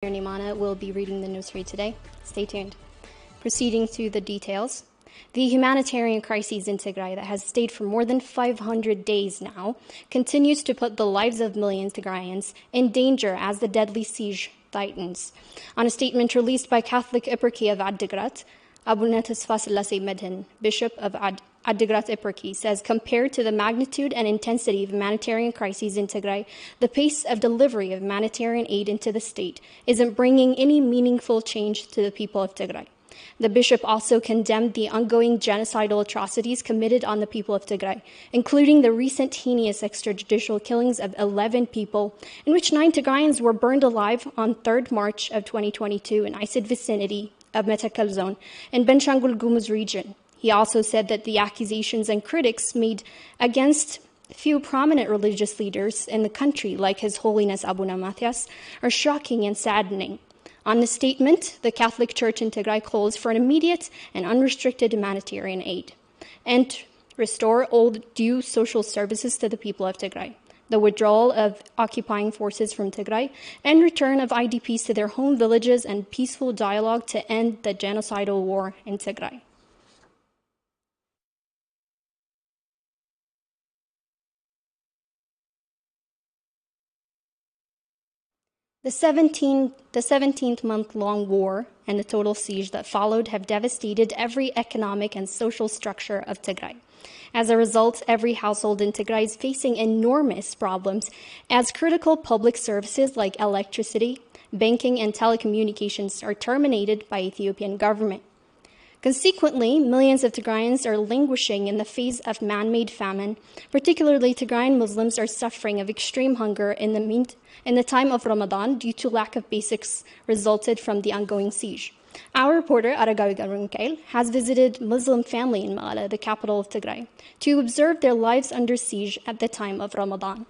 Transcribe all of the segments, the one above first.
Nimana will be reading the newsread today. Stay tuned. Proceeding to the details. The humanitarian crisis in Tigray that has stayed for more than 500 days now continues to put the lives of millions of Tigrayans in danger as the deadly siege tightens. On a statement released by Catholic Eparchy of Adigrat, Abuna Tesfa Selassie Medhin, Bishop of Adigrat Eparchy, says compared to the magnitude and intensity of humanitarian crises in Tigray, the pace of delivery of humanitarian aid into the state isn't bringing any meaningful change to the people of Tigray. The bishop also condemned the ongoing genocidal atrocities committed on the people of Tigray, including the recent heinous extrajudicial killings of 11 people, in which 9 Tigrayans were burned alive on 3rd March of 2022 in Isid vicinity of Metakal zone in Benshangul Gumuz region. He also said that the accusations and critics made against few prominent religious leaders in the country, like His Holiness Abuna Mathias, are shocking and saddening. On the statement, the Catholic Church in Tigray calls for an immediate and unrestricted humanitarian aid and restore all due social services to the people of Tigray, the withdrawal of occupying forces from Tigray, and return of IDPs to their home villages and peaceful dialogue to end the genocidal war in Tigray. The 17th-month-long war and the total siege that followed have devastated every economic and social structure of Tigray. As a result, every household in Tigray is facing enormous problems as critical public services like electricity, banking, and telecommunications are terminated by Ethiopian government. Consequently, millions of Tigrayans are languishing in the face of man-made famine. Particularly, Tigrayan Muslims are suffering of extreme hunger in the time of Ramadan due to lack of basics resulted from the ongoing siege. Our reporter, Aragawi Garunkail, has visited Muslim family in Mala, the capital of Tigray, to observe their lives under siege at the time of Ramadan.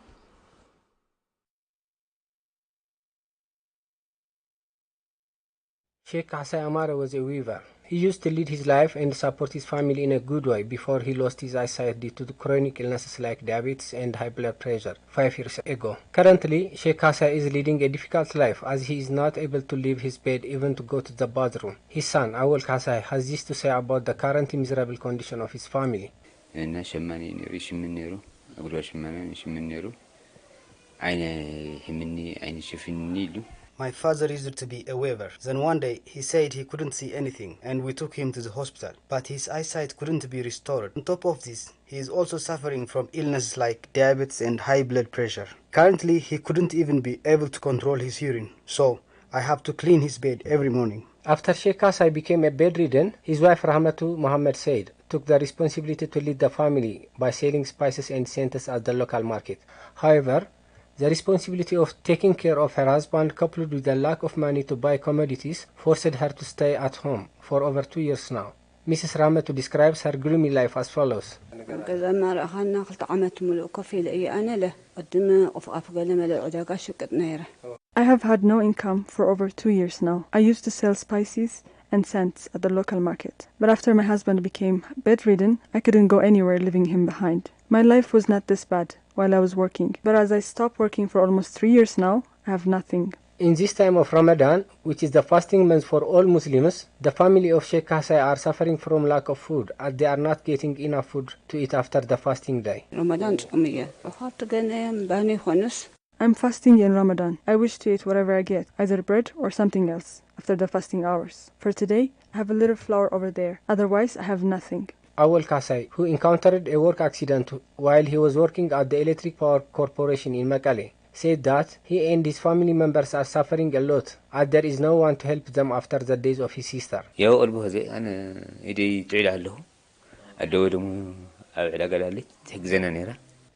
Sheikh Hassan Amara was a weaver. He used to lead his life and support his family in a good way before he lost his eyesight due to chronic illnesses like diabetes and high blood pressure 5 years ago. Currently, Sheikh Hassan is leading a difficult life as he is not able to leave his bed even to go to the bathroom. His son, Awal Hassan, has this to say about the current miserable condition of his family. My father used to be a weaver. Then one day he said he couldn't see anything and we took him to the hospital. But his eyesight couldn't be restored. On top of this, he is also suffering from illnesses like diabetes and high blood pressure. Currently, he couldn't even be able to control his urine. So, I have to clean his bed every morning. After Sheikh Hassan became a bedridden, his wife Rahmatu Muhammad Said took the responsibility to lead the family by selling spices and scents at the local market. However, the responsibility of taking care of her husband, coupled with the lack of money to buy commodities, forced her to stay at home for over 2 years now. Mrs. Ramatu describes her gloomy life as follows. I have had no income for over 2 years now. I used to sell spices and scents at the local market. But after my husband became bedridden, I couldn't go anywhere leaving him behind. My life was not this bad while I was working, but as I stopped working for almost 3 years now, I have nothing. In this time of Ramadan, which is the fasting month for all Muslims, the family of Sheikh Hassan are suffering from lack of food as they are not getting enough food to eat after the fasting day. I'm fasting in Ramadan. I wish to eat whatever I get, either bread or something else, after the fasting hours. For today, I have a little flour over there. Otherwise, I have nothing. Awal Kasai, who encountered a work accident while he was working at the Electric Power Corporation in Mekelle, said that he and his family members are suffering a lot as there is no one to help them after the death of his sister.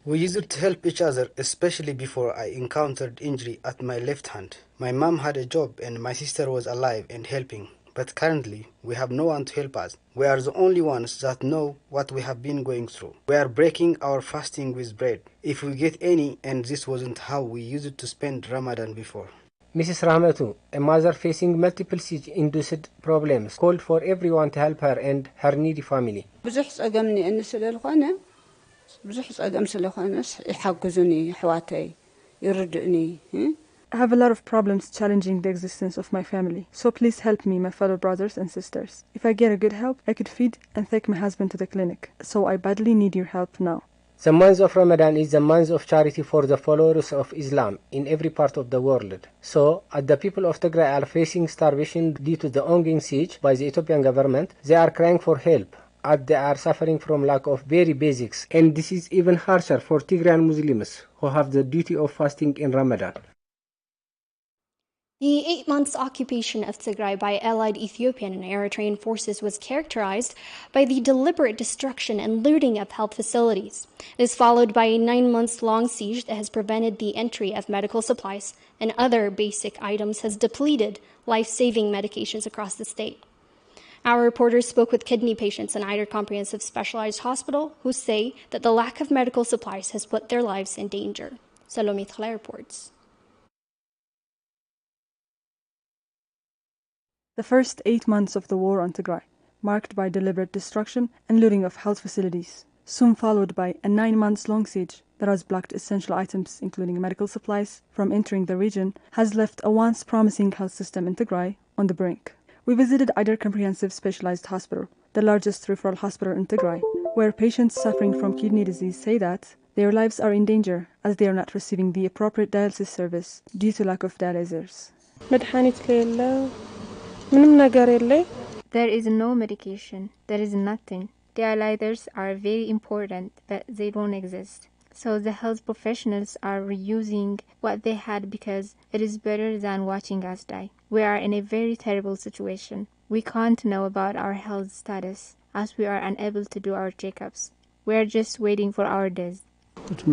We used to help each other, especially before I encountered injury at my left hand. My mom had a job and my sister was alive and helping. But currently, we have no one to help us. We are the only ones that know what we have been going through. We are breaking our fasting with bread, if we get any, and this wasn't how we used to spend Ramadan before. Mrs. Rahmatu, a mother facing multiple siege-induced problems, called for everyone to help her and her needy family. I have a lot of problems challenging the existence of my family. So please help me, my fellow brothers and sisters. If I get a good help, I could feed and take my husband to the clinic. So I badly need your help now. The month of Ramadan is the month of charity for the followers of Islam in every part of the world. So, as the people of Tigray are facing starvation due to the ongoing siege by the Ethiopian government, they are crying for help, as they are suffering from lack of very basics. And this is even harsher for Tigrayan Muslims, who have the duty of fasting in Ramadan. The 8 months occupation of Tigray by allied Ethiopian and Eritrean forces was characterized by the deliberate destruction and looting of health facilities. It is followed by a 9 months long siege that has prevented the entry of medical supplies and other basic items, has depleted life-saving medications across the state. Our reporters spoke with kidney patients in Eider Comprehensive Specialized Hospital who say that the lack of medical supplies has put their lives in danger. Salome Tigrai reports. The first 8 months of the war on Tigray, marked by deliberate destruction and looting of health facilities, soon followed by a 9 months long siege that has blocked essential items including medical supplies from entering the region, has left a once promising health system in Tigray on the brink. We visited Eider Comprehensive Specialized Hospital, the largest referral hospital in Tigray, where patients suffering from kidney disease say that their lives are in danger as they are not receiving the appropriate dialysis service due to lack of dialysers. There is no medication. There is nothing. Dialyzers are very important, but they don't exist. So the health professionals are reusing what they had because it is better than watching us die. We are in a very terrible situation. We can't know about our health status as we are unable to do our checkups. We are just waiting for our death. The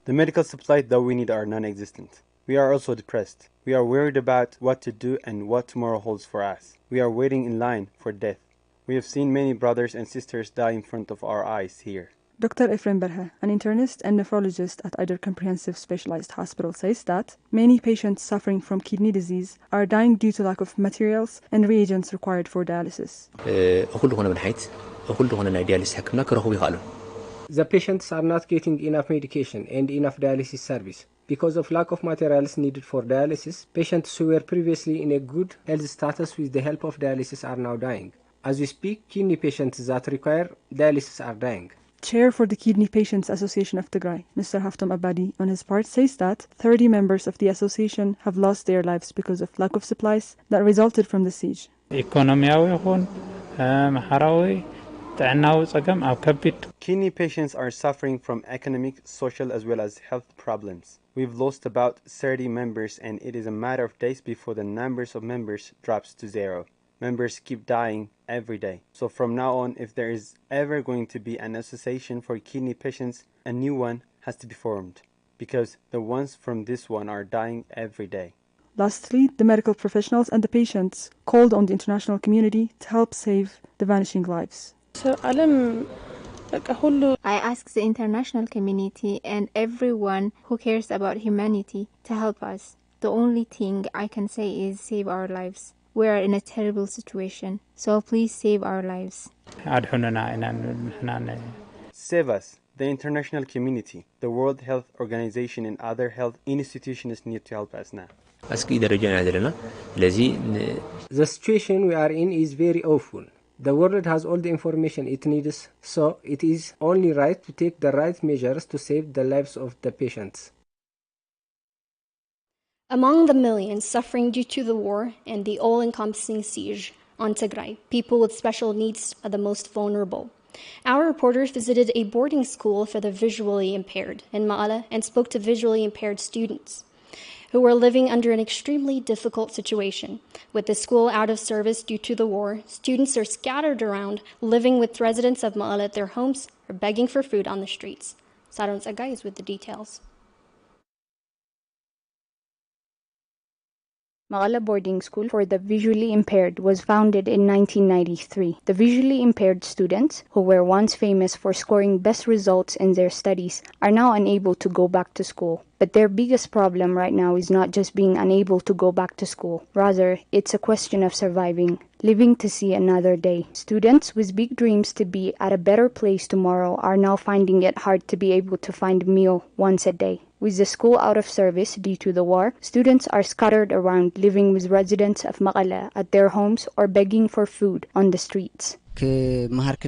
medical supplies that we need are non-existent. We are also depressed. We are worried about what to do and what tomorrow holds for us. We are waiting in line for death. We have seen many brothers and sisters die in front of our eyes here. Dr. Efrem Berhe, an internist and nephrologist at Eider Comprehensive Specialized Hospital, says that many patients suffering from kidney disease are dying due to lack of materials and reagents required for dialysis. The patients are not getting enough medication and enough dialysis service. Because of lack of materials needed for dialysis, patients who were previously in a good health status with the help of dialysis are now dying. As we speak, kidney patients that require dialysis are dying. Chair for the Kidney Patients Association of Tigray, Mr. Haftam Abadi, on his part, says that 30 members of the association have lost their lives because of lack of supplies that resulted from the siege. Kidney patients are suffering from economic, social as well as health problems. We've lost about 30 members and it is a matter of days before the numbers of members drops to zero. Members keep dying every day. So from now on, if there is ever going to be an association for kidney patients, a new one has to be formed because the ones from this one are dying every day. Lastly, the medical professionals and the patients called on the international community to help save the vanishing lives. I ask the international community and everyone who cares about humanity to help us. The only thing I can say is save our lives. We are in a terrible situation, so please save our lives. Save us. The international community, the World Health Organization and other health institutions need to help us now. The situation we are in is very awful. The world has all the information it needs, so it is only right to take the right measures to save the lives of the patients. Among the millions suffering due to the war and the all-encompassing siege on Tigray, people with special needs are the most vulnerable. Our reporters visited a boarding school for the visually impaired in Ma'ala and spoke to visually impaired students who were living under an extremely difficult situation. With the school out of service due to the war, students are scattered around, living with residents of Ma'ala at their homes or begging for food on the streets. Saron Tsagay is with the details. Ma'ala Boarding School for the Visually Impaired was founded in 1993. The visually impaired students, who were once famous for scoring best results in their studies, are now unable to go back to school. But their biggest problem right now is not just being unable to go back to school. Rather, it's a question of surviving. living to see another day. Students with big dreams to be at a better place tomorrow are now finding it hard to be able to find a meal once a day. With the school out of service due to the war, students are scattered around living with residents of Maqala at their homes or begging for food on the streets. Back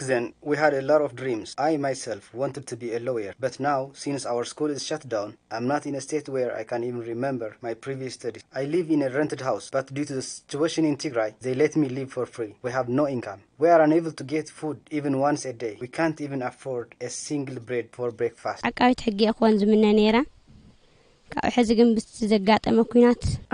then, we had a lot of dreams. I myself wanted to be a lawyer, but now, since our school is shut down, I'm not in a state where I can even remember my previous studies. I live in a rented house, but due to the situation in Tigray, they let me live for free. We have no income. We are unable to get food even once a day. We can't even afford a single bread for breakfast. I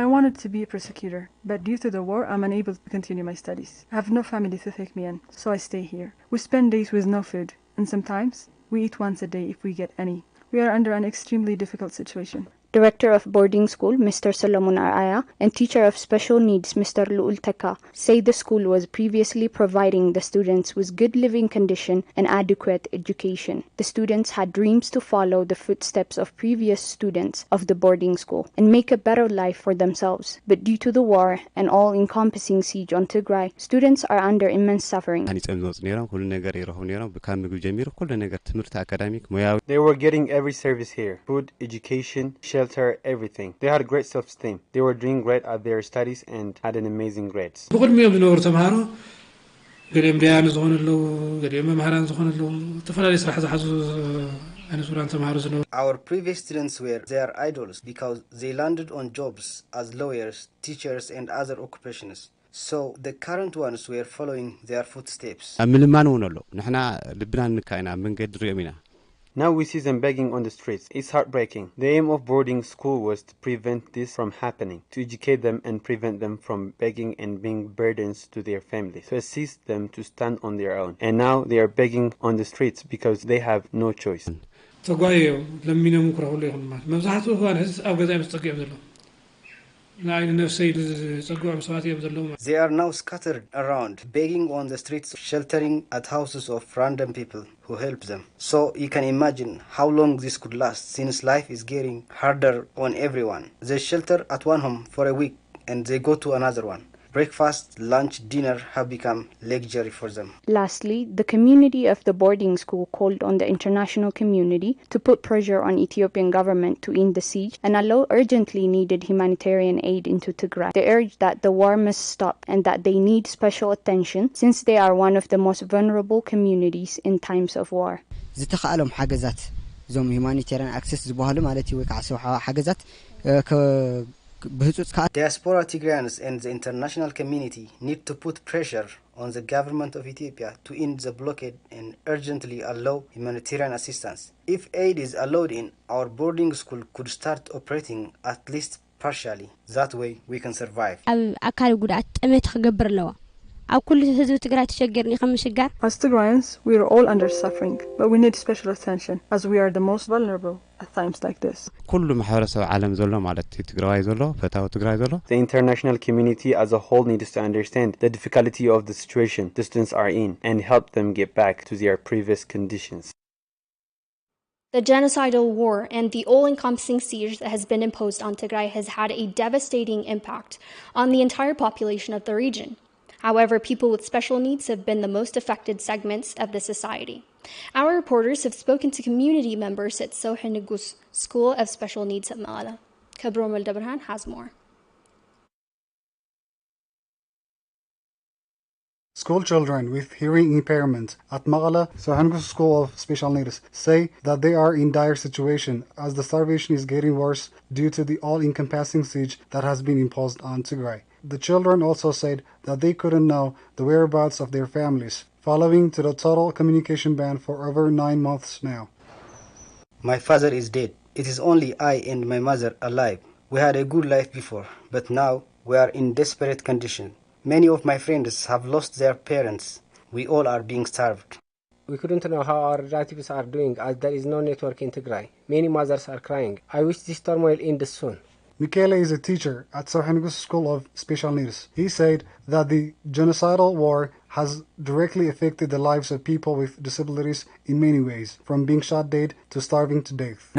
wanted to be a prosecutor, but due to the war, I'm unable to continue my studies. I have no family to take me in, so I stay here. We spend days with no food, and sometimes we eat once a day if we get any. We are under an extremely difficult situation. Director of boarding school, Mr. Solomon Araya, and teacher of special needs, Mr. Luul Taka, say the school was previously providing the students with good living condition and adequate education. The students had dreams to follow the footsteps of previous students of the boarding school and make a better life for themselves. But due to the war and all-encompassing siege on Tigray, students are under immense suffering. They were getting every service here: food, education, shelter, everything. They had great self-esteem. They were doing great at their studies and had an amazing grades. Our previous students were their idols because they landed on jobs as lawyers, teachers, and other occupations. So the current ones were following their footsteps. Now we see them begging on the streets. It's heartbreaking. The aim of boarding school was to prevent this from happening, to educate them and prevent them from begging and being burdens to their families, to assist them to stand on their own. And now they are begging on the streets because they have no choice. They are now scattered around, begging on the streets, sheltering at houses of random people who help them. So you can imagine how long this could last, since life is getting harder on everyone. They shelter at one home for a week and they go to another one. Breakfast, lunch, dinner have become luxury for them. Lastly, the community of the boarding school called on the international community to put pressure on Ethiopian government to end the siege and allow urgently needed humanitarian aid into Tigray. They urge that the war must stop and that they need special attention since they are one of the most vulnerable communities in times of war. Humanitarian access Diaspora Tigrayans and the international community need to put pressure on the government of Ethiopia to end the blockade and urgently allow humanitarian assistance. If aid is allowed in, our boarding school could start operating at least partially. That way we can survive. As Tigrayans, we are all under suffering, but we need special attention as we are the most vulnerable at times like this. The international community as a whole needs to understand the difficulty of the situation the students are in and help them get back to their previous conditions. The genocidal war and the all-encompassing siege that has been imposed on Tigray has had a devastating impact on the entire population of the region. However, people with special needs have been the most affected segments of the society. Our reporters have spoken to community members at Sohinigus School of Special Needs at Maqala. Kabrom Al-Dabrhan has more. School children with hearing impairment at Maqala Sohinigus School of Special Needs say that they are in dire situation as the starvation is getting worse due to the all-encompassing siege that has been imposed on Tigray. The children also said that they couldn't know the whereabouts of their families, following to the total communication ban for over 9 months now. My father is dead. It is only I and my mother alive. We had a good life before, but now we are in desperate condition. Many of my friends have lost their parents. We all are being starved. We couldn't know how our relatives are doing as there is no network in Tigray. Many mothers are crying. I wish this turmoil ends soon. Michele is a teacher at Sohinigus School of Special Needs. He said that the genocidal war has directly affected the lives of people with disabilities in many ways, from being shot dead to starving to death.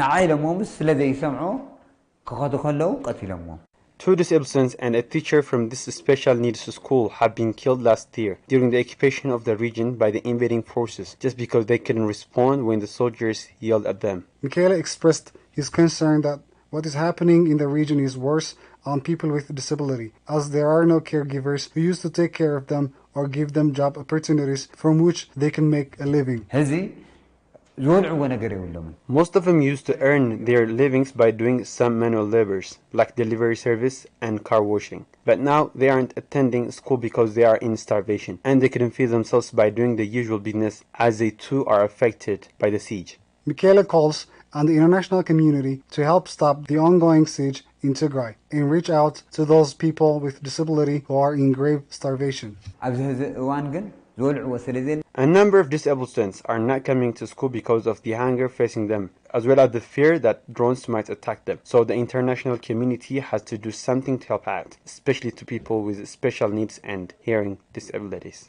2 disabled students and a teacher from this special needs school have been killed last year during the occupation of the region by the invading forces just because they couldn't respond when the soldiers yelled at them. Michele expressed his concern that what is happening in the region is worse on people with disability, as there are no caregivers who used to take care of them or give them job opportunities from which they can make a living. Most of them used to earn their livings by doing some manual labors, like delivery service and car washing. But now they aren't attending school because they are in starvation, and they couldn't feed themselves by doing the usual business, as they too are affected by the siege. Michele calls on the international community to help stop the ongoing siege in Tigray and reach out to those people with disability who are in grave starvation. A number of disabled students are not coming to school because of the hunger facing them, as well as the fear that drones might attack them. So the international community has to do something to help out, especially to people with special needs and hearing disabilities.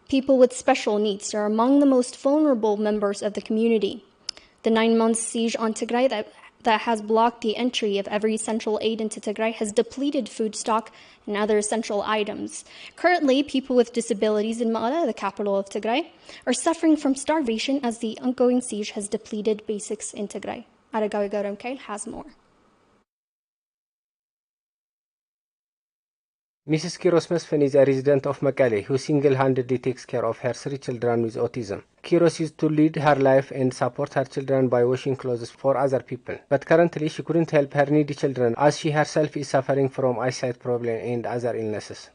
People with special needs are among the most vulnerable members of the community. The 9-month siege on Tigray that has blocked the entry of every essential aid into Tigray has depleted food stock and other essential items. Currently, people with disabilities in Mekelle, the capital of Tigray, are suffering from starvation as the ongoing siege has depleted basics in Tigray. Aragawi Garamkail has more. Mrs. Kiros Mesfen is a resident of Mekelle who single-handedly takes care of her 3 children with autism. Kiros used to lead her life and support her children by washing clothes for other people. But currently she couldn't help her needy children as she herself is suffering from eyesight problem and other illnesses.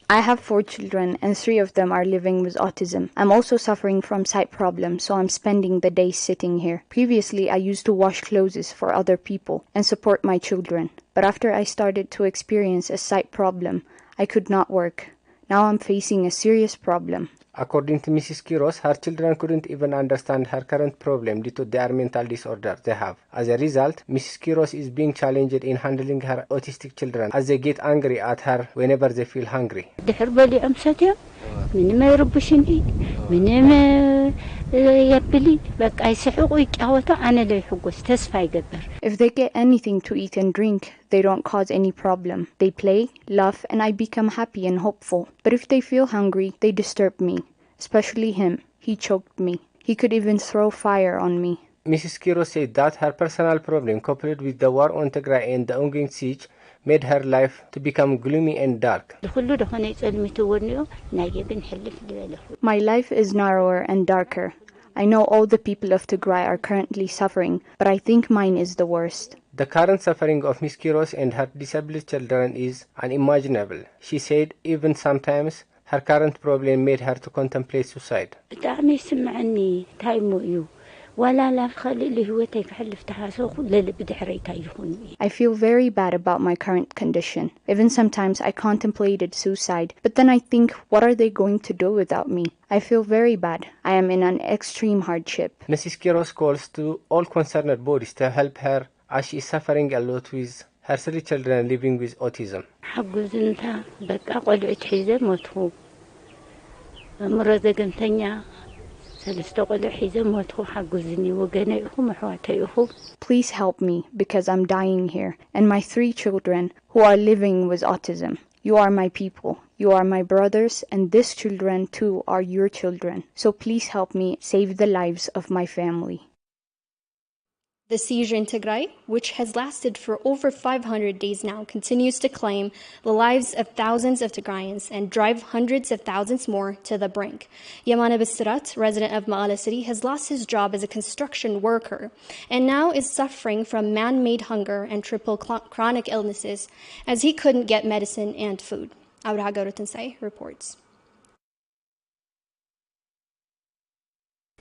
I have 4 children and 3 of them are living with autism. I'm also suffering from sight problems, so I'm spending the day sitting here. Previously, I used to wash clothes for other people and support my children. But after I started to experience a sight problem, I could not work. Now I'm facing a serious problem. According to Mrs. Kiros, her children couldn't even understand her current problem due to their mental disorder they have. As a result, Mrs. Kiros is being challenged in handling her autistic children as they get angry at her whenever they feel hungry. If they get anything to eat and drink, they don't cause any problem. They play, laugh, and I become happy and hopeful. But if they feel hungry, they disturb me. Especially him. He choked me. He could even throw fire on me. Mrs. Kiros said that her personal problem coupled with the war on Tigray and the ongoing siege made her life to become gloomy and dark. My life is narrower and darker. I know all the people of Tigray are currently suffering, but I think mine is the worst. The current suffering of Miss Kiros and her disabled children is unimaginable. She said even sometimes her current problem made her to contemplate suicide. I feel very bad about my current condition. Even sometimes I contemplated suicide, but then I think, what are they going to do without me? I feel very bad. I am in an extreme hardship. Mrs. Kiros calls to all concerned bodies to help her as she is suffering a lot with her 3 children living with autism. Please help me because I'm dying here and my 3 children who are living with autism. You are my people. You are my brothers and these children too are your children. So please help me save the lives of my family. The siege in Tigray, which has lasted for over 500 days now, continues to claim the lives of thousands of Tigrayans and drive hundreds of thousands more to the brink. Yamana Bisirat, resident of Mekelle City, has lost his job as a construction worker and now is suffering from man-made hunger and triple chronic illnesses as he couldn't get medicine and food. Auraha Gaurutansai reports.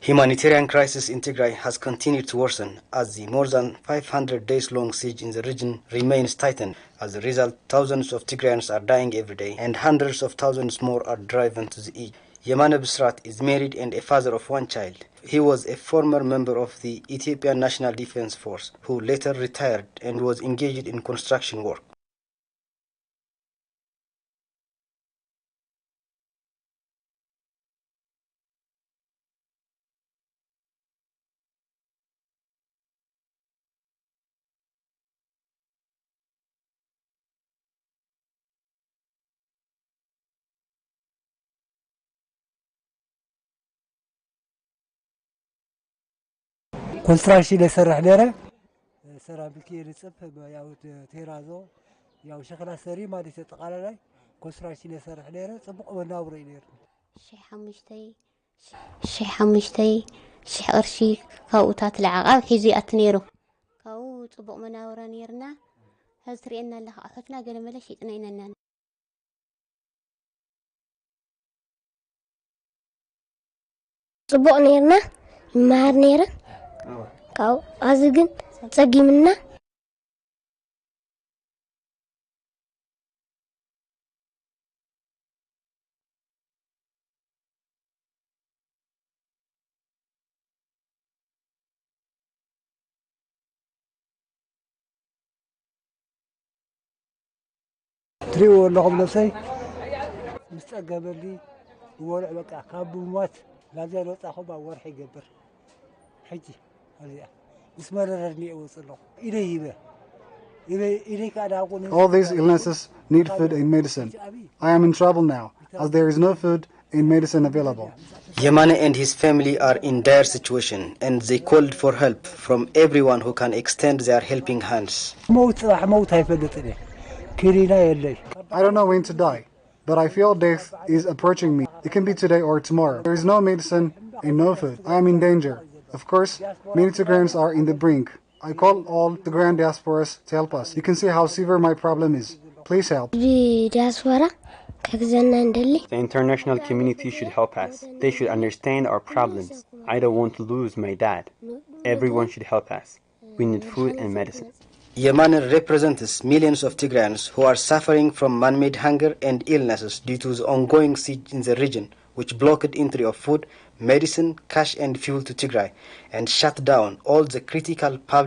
Humanitarian crisis in Tigray has continued to worsen as the more than 500 days long siege in the region remains tightened. As a result, thousands of Tigrayans are dying every day and hundreds of thousands more are driven to the edge. Yamana Bisrat is married and a father of 1 child. He was a former member of the Ethiopian National Defense Force who later retired and was engaged in construction work. ኮንስትራክሽን የሰራህ ነረ ሰራሚክ የጽፍ ያው ቴራዞ ያው ሸክላ ሰሪ ማለት ተጠቃላይ ኮንስትራክሽን የሰራህ ነረ ጽቡቅ ወናብሮ ይነር ሽሕ ቅርሺ ካብኡታት ለዓቃብ ሒዙ ኣት ነይሩ ካብኡ ጽቡቅ መናብሮ ነርና ሕዚ ትርእየና ኣለኻ ኣሕትና ገለ መለ ሸጥና ኢነና ጽቡቅ ነርና ይመሃር ነይረ ካብኡ ሕዚ ግን ጸጊምና ትሪኦ ኣለኹም ነፍሰይ ምስ ፀገበሊ ወልዕ በቃ ካብ ብሞት ላዚያ ልወጣኹም ኣብ ወርሒ ይገብር ሕጂ ኣዚኣ ምስ መረረኒ እወፅ ኣለኹ ኢለይ ይበ All these illnesses need food and medicine. I am in trouble now, as there is no food and medicine available. Yemane and his family are in dire situation, and they called for help from everyone who can extend their helping hands. I don't know when to die, but I feel death is approaching me. It can be today or tomorrow. There is no medicine and no food. I am in danger. Of course, many Tigrayans are in the brink. I call all Tigrayan diasporas to help us. You can see how severe my problem is. Please help. The international community should help us. They should understand our problems. I don't want to lose my dad. Everyone should help us. We need food and medicine. Yemane represents millions of Tigrayans who are suffering from man-made hunger and illnesses due to the ongoing siege in the region, which blocked entry of food, medicine, cash and fuel to Tigray, and shut down all the critical public